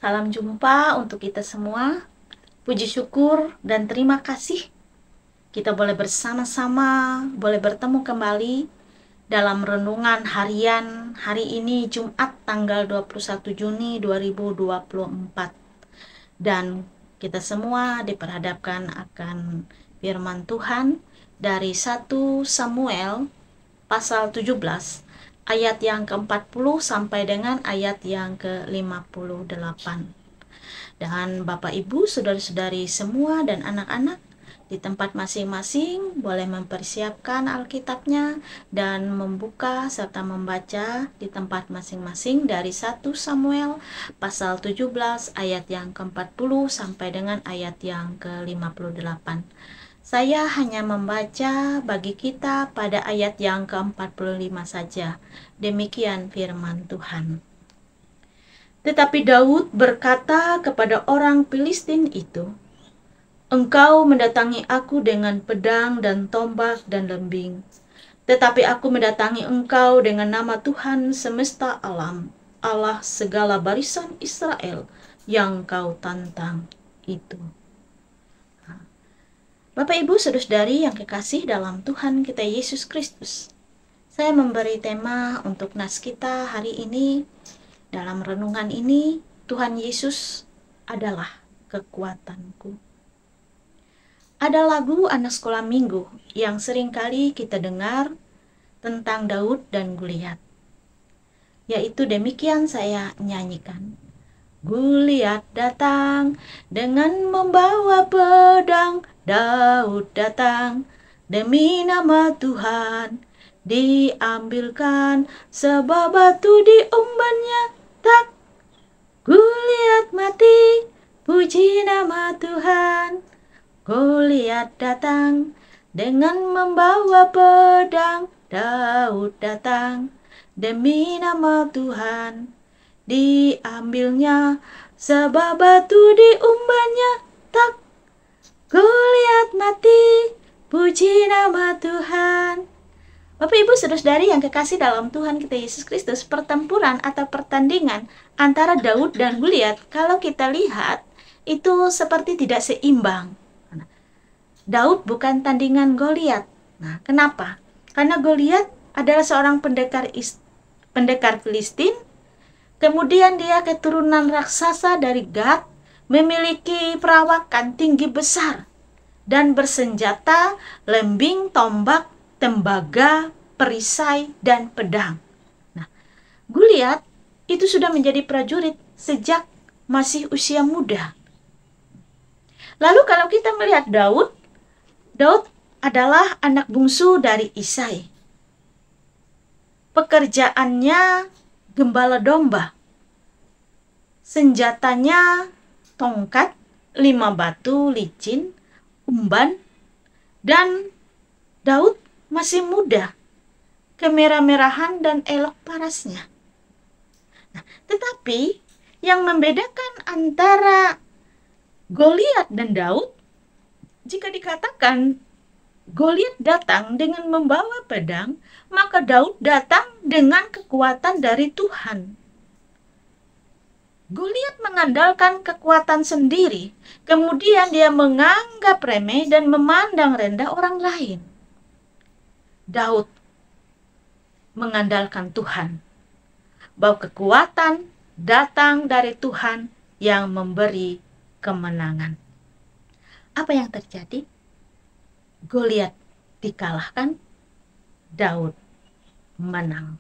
Salam jumpa untuk kita semua. Puji syukur dan terima kasih kita boleh bersama-sama, boleh bertemu kembali dalam renungan harian hari ini Jumat tanggal 21 Juni 2024. Dan kita semua diperhadapkan akan firman Tuhan dari 1 Samuel pasal 17 ayat yang ke-40 sampai dengan ayat yang ke-58. Dan Bapak Ibu, saudara-saudari semua dan anak-anak di tempat masing-masing boleh mempersiapkan Alkitabnya dan membuka serta membaca di tempat masing-masing dari 1 Samuel pasal 17 ayat yang ke-40 sampai dengan ayat yang ke-58. Saya hanya membaca bagi kita pada ayat yang ke-45 saja. Demikian firman Tuhan. Tetapi Daud berkata kepada orang Filistin itu, "Engkau mendatangi aku dengan pedang dan tombak dan lembing, tetapi aku mendatangi engkau dengan nama Tuhan semesta alam, Allah segala barisan Israel yang kau tantang itu." Bapak Ibu saudara-saudari yang kekasih dalam Tuhan kita Yesus Kristus, saya memberi tema untuk nas kita hari ini. Dalam renungan ini, Tuhan Yesus adalah kekuatanku. Ada lagu anak sekolah minggu yang seringkali kita dengar tentang Daud dan Goliat, yaitu demikian saya nyanyikan. Goliat datang dengan membawa pedang, Daud datang demi nama Tuhan, diambilkan sebab batu diumbannya, tak Goliat mati, puji nama Tuhan. Goliat datang dengan membawa pedang, Daud datang demi nama Tuhan, diambilnya sebab batu diumbannya, tak Goliat mati, puji nama Tuhan. Bapak Ibu saudara-saudari yang kekasih dalam Tuhan kita Yesus Kristus, pertempuran atau pertandingan antara Daud dan Goliat, kalau kita lihat itu seperti tidak seimbang. Daud bukan tandingan Goliat. Nah, kenapa? Karena Goliat adalah seorang pendekar Filistin. Kemudian dia keturunan raksasa dari Gad, memiliki perawakan tinggi besar dan bersenjata lembing, tombak, tembaga, perisai, dan pedang. Nah, Goliat itu sudah menjadi prajurit sejak masih usia muda. Lalu kalau kita melihat Daud adalah anak bungsu dari Isai. Pekerjaannya gembala domba. Senjatanya tongkat, 5 batu licin, umban, dan Daud masih muda, kemerah-merahan dan elok parasnya. Nah, tetapi yang membedakan antara Goliat dan Daud, jika dikatakan Goliat datang dengan membawa pedang, maka Daud datang dengan kekuatan dari Tuhan. Goliat mengandalkan kekuatan sendiri, kemudian dia menganggap remeh dan memandang rendah orang lain. Daud mengandalkan Tuhan, bahwa kekuatan datang dari Tuhan yang memberi kemenangan. Apa yang terjadi? Goliat dikalahkan, Daud menang.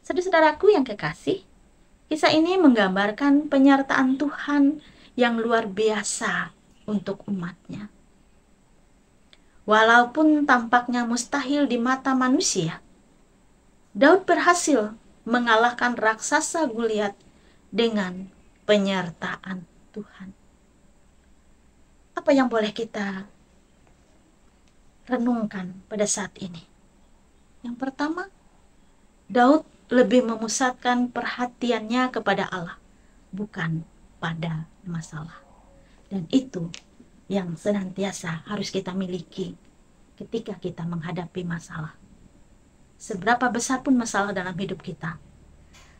Saudara-saudaraku yang kekasih, kisah ini menggambarkan penyertaan Tuhan yang luar biasa untuk umatnya. Walaupun tampaknya mustahil di mata manusia, Daud berhasil mengalahkan raksasa Goliat dengan penyertaan Tuhan. Apa yang boleh kita renungkan pada saat ini? Yang pertama, Daud lebih memusatkan perhatiannya kepada Allah, bukan pada masalah. Dan itu yang senantiasa harus kita miliki ketika kita menghadapi masalah. Seberapa besar pun masalah dalam hidup kita,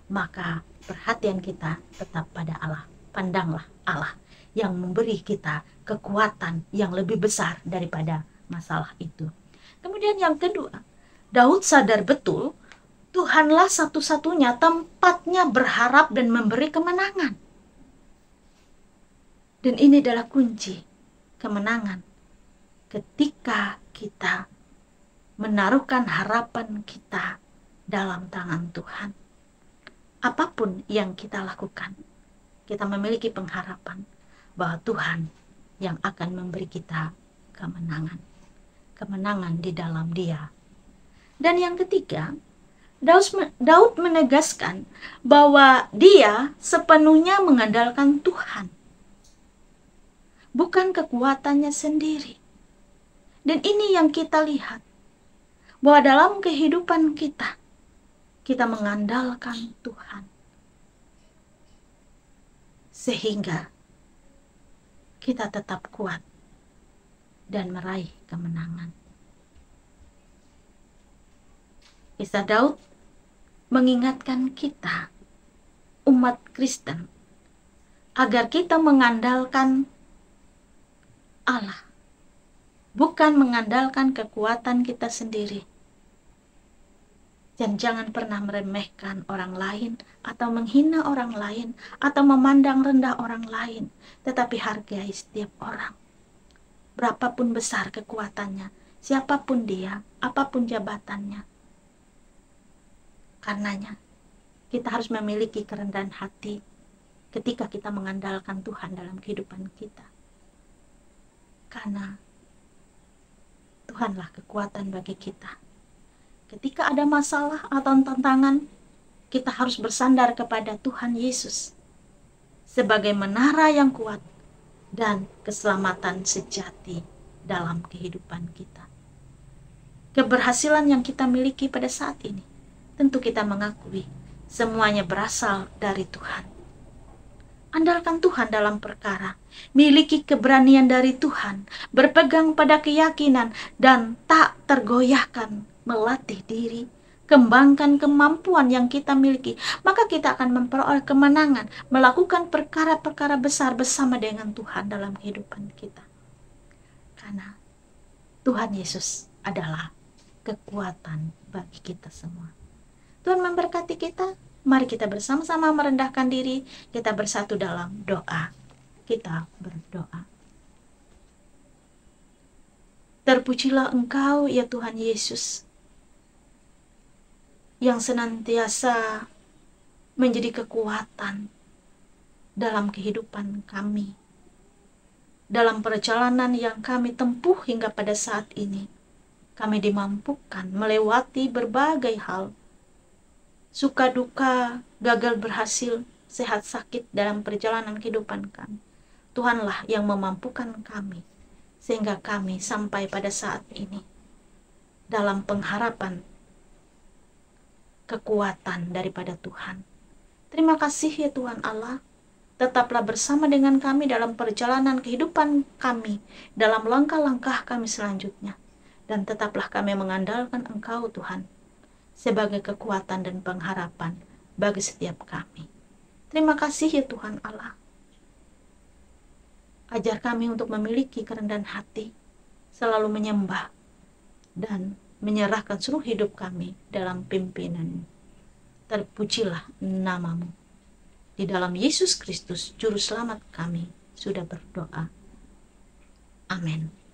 maka perhatian kita tetap pada Allah. Pandanglah Allah yang memberi kita kekuatan yang lebih besar daripada masalah itu. Kemudian yang kedua, Daud sadar betul Tuhanlah satu-satunya tempatnya berharap dan memberi kemenangan. Dan ini adalah kunci kemenangan ketika kita menaruhkan harapan kita dalam tangan Tuhan. Apapun yang kita lakukan, kita memiliki pengharapan bahwa Tuhan yang akan memberi kita kemenangan. Kemenangan di dalam Dia. Dan yang ketiga, Daud menegaskan bahwa dia sepenuhnya mengandalkan Tuhan, bukan kekuatannya sendiri. Dan ini yang kita lihat, bahwa dalam kehidupan kita, kita mengandalkan Tuhan. Sehingga kita tetap kuat dan meraih kemenangan. Kisah Daud mengingatkan kita, umat Kristen, agar kita mengandalkan Allah, bukan mengandalkan kekuatan kita sendiri. Dan jangan pernah meremehkan orang lain, atau menghina orang lain, atau memandang rendah orang lain, tetapi hargai setiap orang. Berapapun besar kekuatannya, siapapun dia, apapun jabatannya. Karenanya, kita harus memiliki kerendahan hati ketika kita mengandalkan Tuhan dalam kehidupan kita. Karena Tuhanlah kekuatan bagi kita. Ketika ada masalah atau tantangan, kita harus bersandar kepada Tuhan Yesus sebagai menara yang kuat dan keselamatan sejati dalam kehidupan kita. Keberhasilan yang kita miliki pada saat ini, tentu kita mengakui semuanya berasal dari Tuhan. Andalkan Tuhan dalam perkara, miliki keberanian dari Tuhan, berpegang pada keyakinan dan tak tergoyahkan, melatih diri, kembangkan kemampuan yang kita miliki, maka kita akan memperoleh kemenangan, melakukan perkara-perkara besar bersama dengan Tuhan dalam kehidupan kita. Karena Tuhan Yesus adalah kekuatan bagi kita semua. Tuhan memberkati kita. Mari kita bersama-sama merendahkan diri. Kita bersatu dalam doa. Kita berdoa. Terpujilah Engkau ya Tuhan Yesus, yang senantiasa menjadi kekuatan dalam kehidupan kami, dalam perjalanan yang kami tempuh hingga pada saat ini. Kami dimampukan melewati berbagai hal, suka duka, gagal berhasil, sehat sakit dalam perjalanan kehidupan kami. Tuhanlah yang memampukan kami, sehingga kami sampai pada saat ini dalam pengharapan kekuatan daripada Tuhan. Terima kasih ya Tuhan Allah. Tetaplah bersama dengan kami dalam perjalanan kehidupan kami, dalam langkah-langkah kami selanjutnya. Dan tetaplah kami mengandalkan Engkau Tuhan, sebagai kekuatan dan pengharapan bagi setiap kami. Terima kasih ya Tuhan Allah. Ajar kami untuk memiliki kerendahan hati, selalu menyembah dan menyerahkan seluruh hidup kami dalam pimpinan-Mu. Terpujilah nama-Mu. Di dalam Yesus Kristus, Juru Selamat kami, sudah berdoa. Amin.